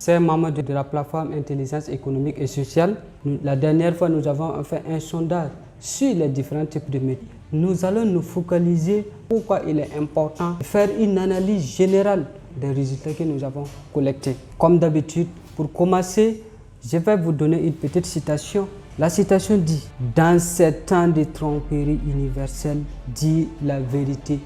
chers membres de la plateforme Intelligence économique et sociale, la dernière fois nous avons fait un sondage sur les différents types de métiers. Nous allons nous focaliser pourquoi il est important de faire une analyse générale des résultats que nous avons collectés. Comme d'habitude, pour commencer, je vais vous donner une petite citation. La citation dit « Dans ces temps de tromperie universelle, dire la vérité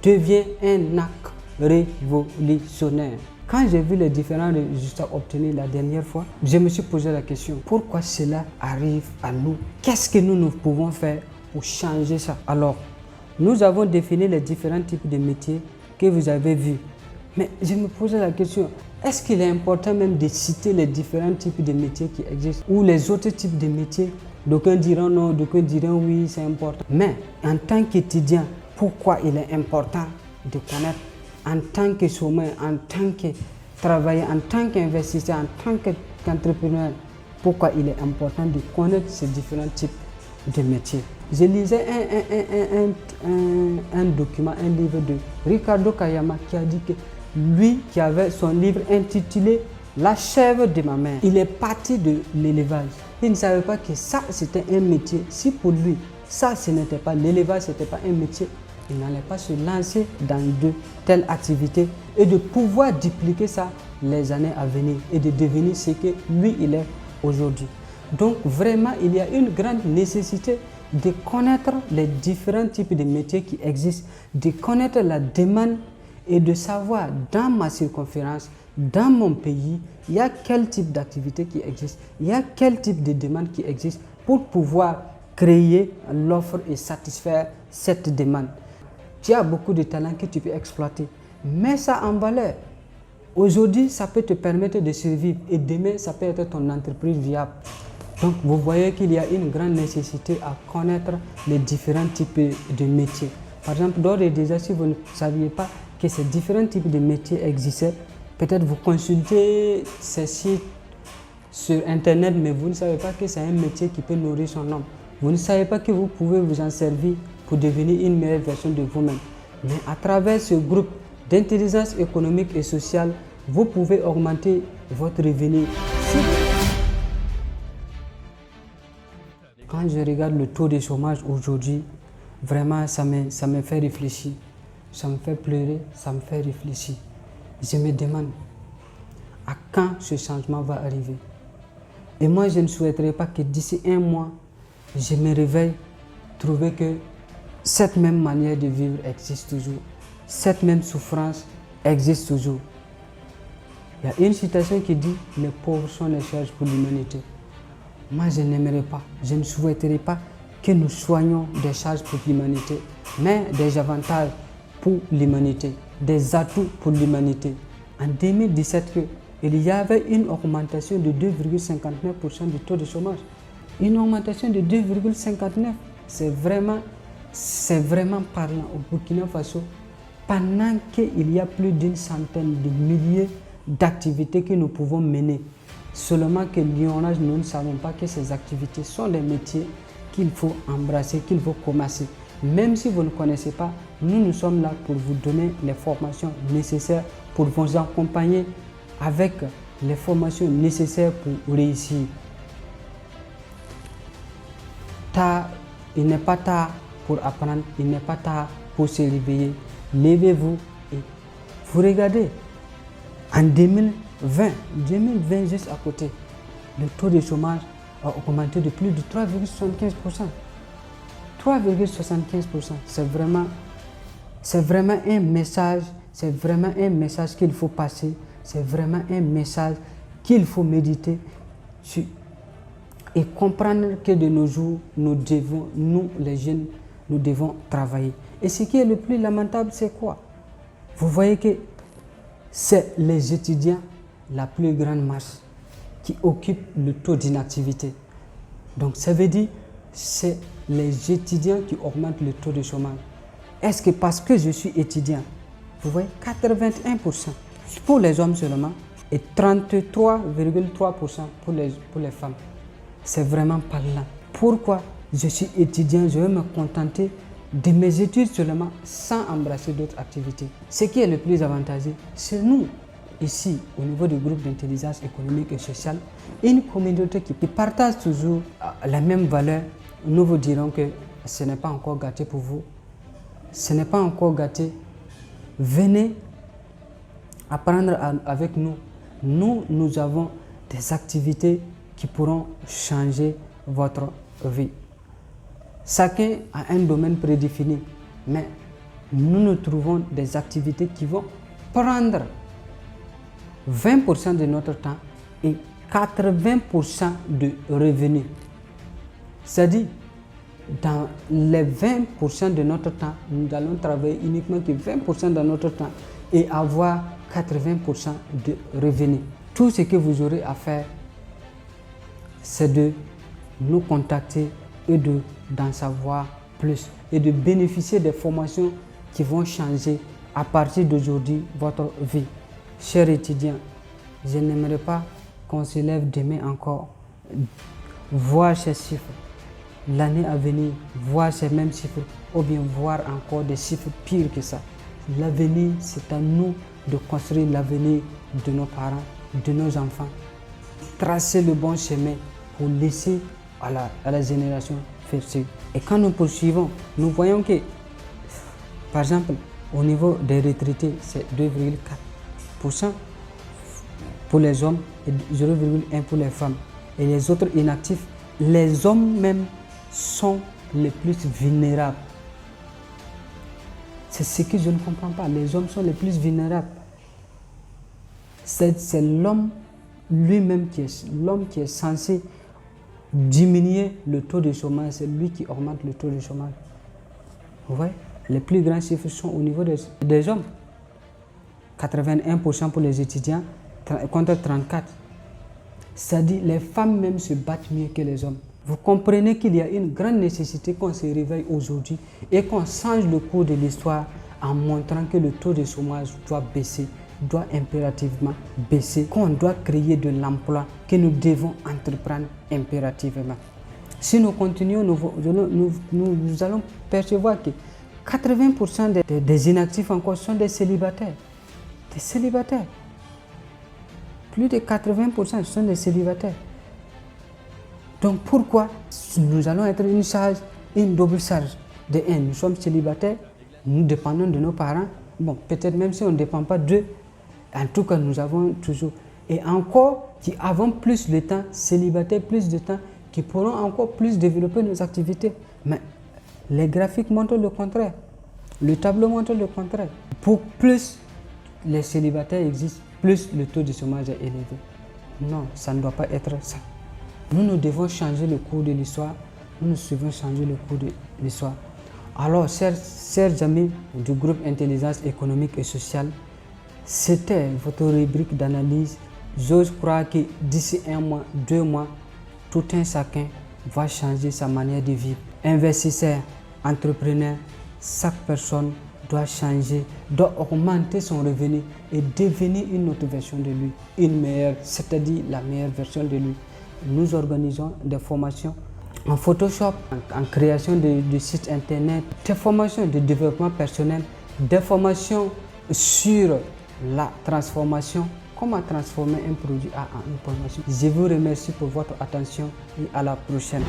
devient un acte révolutionnaire. » Quand j'ai vu les différents résultats obtenus la dernière fois, je me suis posé la question, pourquoi cela arrive à nous? Qu'est-ce que nous pouvons faire pour changer ça? Alors, nous avons défini les différents types de métiers que vous avez vus. Mais je me posais la question, est-ce qu'il est important même de citer les différents types de métiers qui existent ou les autres types de métiers? D'aucuns diront non, d'aucuns diront oui, c'est important. Mais en tant qu'étudiant, pourquoi il est important de connaître? En tant que chômeur, en tant que travailleur, en tant qu'investisseur, en tant qu'entrepreneur, pourquoi il est important de connaître ces différents types de métiers? Je lisais un document, un livre de Ricardo Kayama qui a dit que lui qui avait son livre intitulé La chèvre de ma mère, il est parti de l'élevage. Il ne savait pas que ça c'était un métier. Si pour lui, ça ce n'était pas l'élevage, ce n'était pas un métier, il n'allait pas se lancer dans de telles activités et de pouvoir dupliquer ça les années à venir et de devenir ce que lui il est aujourd'hui. Donc vraiment il y a une grande nécessité de connaître les différents types de métiers qui existent, de connaître la demande et de savoir dans ma circonférence, dans mon pays, il y a quel type d'activité qui existe, il y a quel type de demande qui existe pour pouvoir créer l'offre et satisfaire cette demande. Tu as beaucoup de talents que tu peux exploiter. Mets ça en valeur. Aujourd'hui, ça peut te permettre de survivre et demain, ça peut être ton entreprise viable. Donc, vous voyez qu'il y a une grande nécessité à connaître les différents types de métiers. Par exemple, d'ores et déjà, si vous ne saviez pas que ces différents types de métiers existaient, peut-être vous consultez ces sites sur Internet, mais vous ne savez pas que c'est un métier qui peut nourrir son homme. Vous ne savez pas que vous pouvez vous en servir pour devenir une meilleure version de vous-même. Mais à travers ce groupe d'intelligence économique et sociale, vous pouvez augmenter votre revenu. Quand je regarde le taux de chômage aujourd'hui, vraiment ça me fait réfléchir. Ça me fait pleurer, ça me fait réfléchir. Je me demande à quand ce changement va arriver. Et moi, je ne souhaiterais pas que d'ici un mois, je me réveille, trouver que cette même manière de vivre existe toujours. Cette même souffrance existe toujours. Il y a une citation qui dit « Les pauvres sont les charges pour l'humanité ». Moi, je n'aimerais pas, je ne souhaiterais pas que nous soyons des charges pour l'humanité, mais des avantages pour l'humanité, des atouts pour l'humanité. En 2017, il y avait une augmentation de 2,59% du taux de chômage. Une augmentation de 2,59%, c'est vraiment parlant au Burkina Faso, pendant qu'il y a plus d'une centaine de milliers d'activités que nous pouvons mener. Seulement que nous ne savons pas que ces activités sont les métiers qu'il faut embrasser, qu'il faut commencer. Même si vous ne connaissez pas, nous sommes là pour vous donner les formations nécessaires, pour vous accompagner avec les formations nécessaires pour réussir. Il n'est pas tard pour apprendre, il n'est pas tard pour se réveiller. Levez-vous et vous regardez. En 2020 juste à côté, le taux de chômage a augmenté de plus de 3,75%. 3,75%, c'est vraiment un message, qu'il faut passer, c'est vraiment un message qu'il faut méditer sur et comprendre que de nos jours, nous les jeunes, nous devons travailler. Et ce qui est le plus lamentable, c'est quoi? Vous voyez que c'est les étudiants, la plus grande masse, qui occupent le taux d'inactivité. Donc ça veut dire c'est les étudiants qui augmentent le taux de chômage. Est-ce que parce que je suis étudiant, vous voyez, 81% pour les hommes seulement et 33,3% pour les femmes. C'est vraiment parlant. Pourquoi je suis étudiant, je vais me contenter de mes études seulement sans embrasser d'autres activités? Ce qui est le plus avantageux, c'est nous. ici, au niveau du groupe d'intelligence économique et sociale, une communauté qui partage toujours la même valeur, nous vous dirons que ce n'est pas encore gâté pour vous. Ce n'est pas encore gâté. Venez apprendre avec nous. Nous avons des activités qui pourront changer votre vie. Chacun a un domaine prédéfini, mais nous trouvons des activités qui vont prendre 20% de notre temps et 80% de revenus. C'est-à-dire, dans les 20% de notre temps, nous allons travailler uniquement que 20% de notre temps et avoir 80% de revenus. Tout ce que vous aurez à faire, c'est de nous contacter et d'en savoir plus et de bénéficier des formations qui vont changer à partir d'aujourd'hui votre vie. Chers étudiants, je n'aimerais pas qu'on se lève demain encore, voir ces chiffres, l'année à venir, voir ces mêmes chiffres, ou bien voir encore des chiffres pires que ça. L'avenir, c'est à nous de construire l'avenir de nos parents, de nos enfants, tracer le bon chemin pour laisser à la génération future. Et quand nous poursuivons, nous voyons que, par exemple, au niveau des retraités, c'est 2,4% pour les hommes et 0,1% pour les femmes. Et les autres inactifs, les hommes même sont les plus vulnérables. C'est ce que je ne comprends pas. Les hommes sont les plus vulnérables. C'est l'homme lui-même qui est censé diminuer le taux de chômage. C'est lui qui augmente le taux de chômage. Vous voyez? Les plus grands chiffres sont au niveau des hommes. 81% pour les étudiants contre 34%. C'est-à-dire les femmes même se battent mieux que les hommes. Vous comprenez qu'il y a une grande nécessité qu'on se réveille aujourd'hui et qu'on change le cours de l'histoire en montrant que le taux de chômage doit baisser, doit impérativement baisser, qu'on doit créer de l'emploi, que nous devons entreprendre impérativement. Si nous continuons, nous allons percevoir que 80% des inactifs encore sont des célibataires. Des célibataires. Plus de 80% sont des célibataires. Donc pourquoi nous allons être une double charge? De un, nous sommes célibataires, nous dépendons de nos parents. Bon, peut-être même si on ne dépend pas d'eux, en tout cas nous avons toujours. Et encore, qui avons plus de temps, célibataires plus de temps, qui pourront encore plus développer nos activités. Mais les graphiques montrent le contraire. Le tableau montre le contraire. Pour plus les célibataires existent, plus le taux de chômage est élevé. Non, ça ne doit pas être ça. Nous devons changer le cours de l'histoire. Nous devons changer le cours de l'histoire. Alors, chers amis du groupe Intelligence économique et sociale, c'était votre rubrique d'analyse. J'ose croire que d'ici 1 mois, 2 mois, tout un chacun va changer sa manière de vivre. Investisseur, entrepreneur, chaque personne doit changer, doit augmenter son revenu et devenir une autre version de lui, une meilleure, c'est-à-dire la meilleure version de lui. Nous organisons des formations en Photoshop, en création de sites internet, des formations de développement personnel, des formations sur la transformation, comment transformer un produit en une formation. Je vous remercie pour votre attention et à la prochaine.